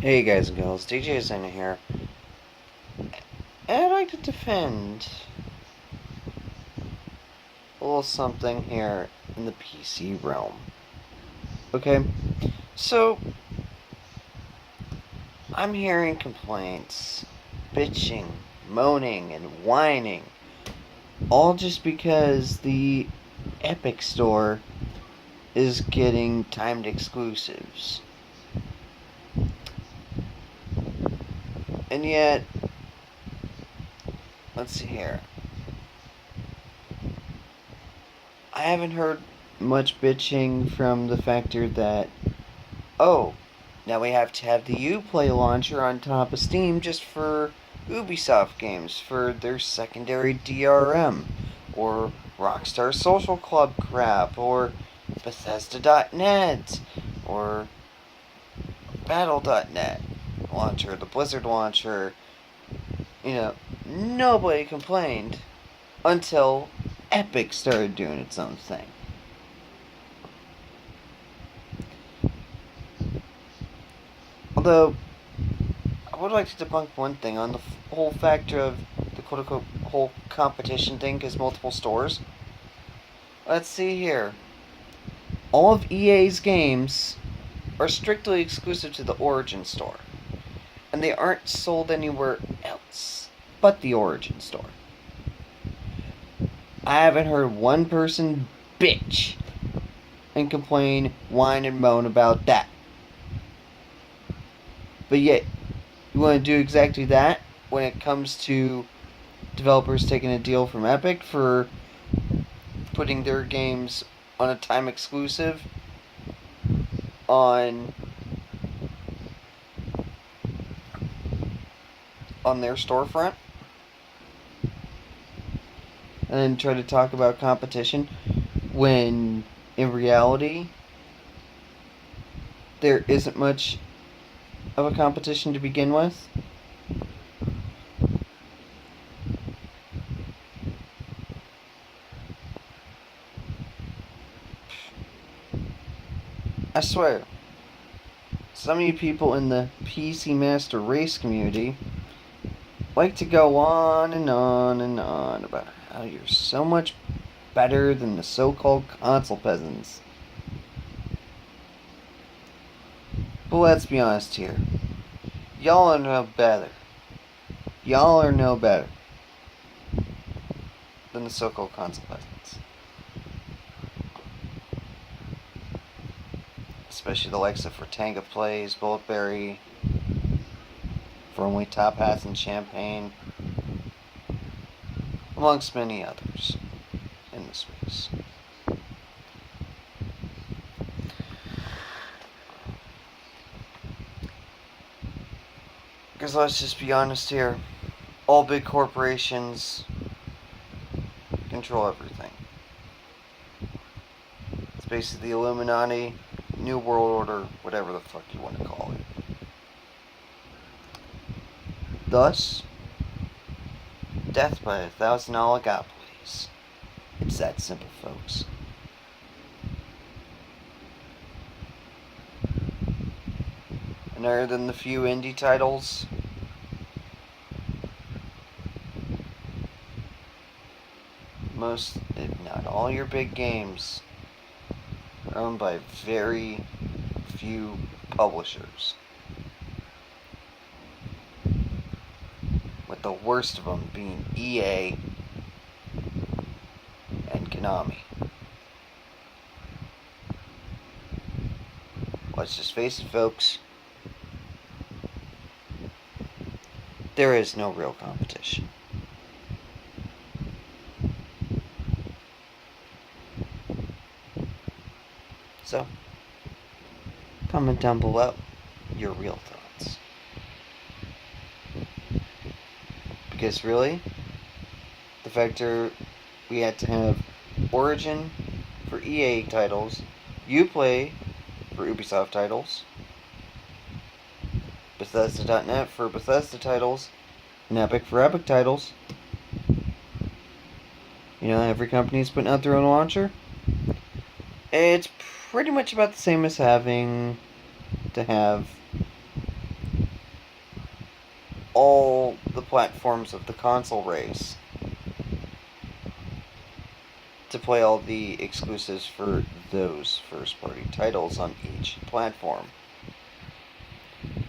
Hey guys and girls, X.A.N.A here, and I'd like to defend a little something here in the PC realm. Okay, so I'm hearing complaints, bitching, moaning, and whining, all just because the Epic Store is getting timed exclusives. And yet, let's see here. I haven't heard much bitching from the factor that, oh, now we have to have the Uplay launcher on top of Steam just for Ubisoft games, for their secondary DRM, or Rockstar Social Club crap, or Bethesda.net, or Battle.net launcher, the Blizzard launcher. Nobody complained until Epic started doing its own thing. Although, I would like to debunk one thing on the whole factor of the quote-unquote whole competition thing, because multiple stores. Let's see here. All of EA's games are strictly exclusive to the Origin store, and they aren't sold anywhere else but the Origin store. I haven't heard one person bitch and complain, whine, and moan about that. But yet, you want to do exactly that when it comes to developers taking a deal from Epic for putting their games on a time exclusive on their storefront, and then try to talk about competition when in reality there isn't much of a competition to begin with. I swear, some of you people in the PC Master Race community like to go on and on and on about how you're so much better than the so-called console peasants. But let's be honest here. Y'all are no better. Y'all are no better than the so-called console peasants. Especially the likes of Fortanga Plays, Bulletberry, For Only Top Hats and Champagne, amongst many others in the space. Because let's just be honest here, all big corporations control everything. It's basically the Illuminati, New World Order, whatever the fuck you want to call it. Thus, death by 1,000 oligopolies. It's that simple, folks. And other than the few indie titles, most, if not all your big games are owned by very few publishers. With the worst of them being EA and Konami. Let's just face it, folks. There is no real competition. So, comment down below your real thoughts. Because really, the factor we had to have Origin for EA titles, Uplay for Ubisoft titles, Bethesda.net for Bethesda titles, and Epic for Epic titles. Every company's putting out their own launcher. It's pretty much about the same as having to have all the platforms of the console race to play all the exclusives for those first-party titles on each platform.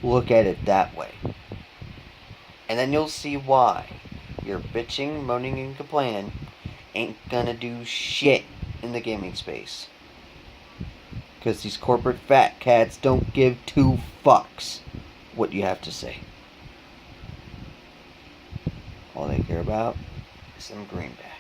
Look at it that way. And then you'll see why your bitching, moaning, and complaining ain't gonna do shit in the gaming space. Because these corporate fat cats don't give two fucks what you have to say. All they care about is some greenbacks.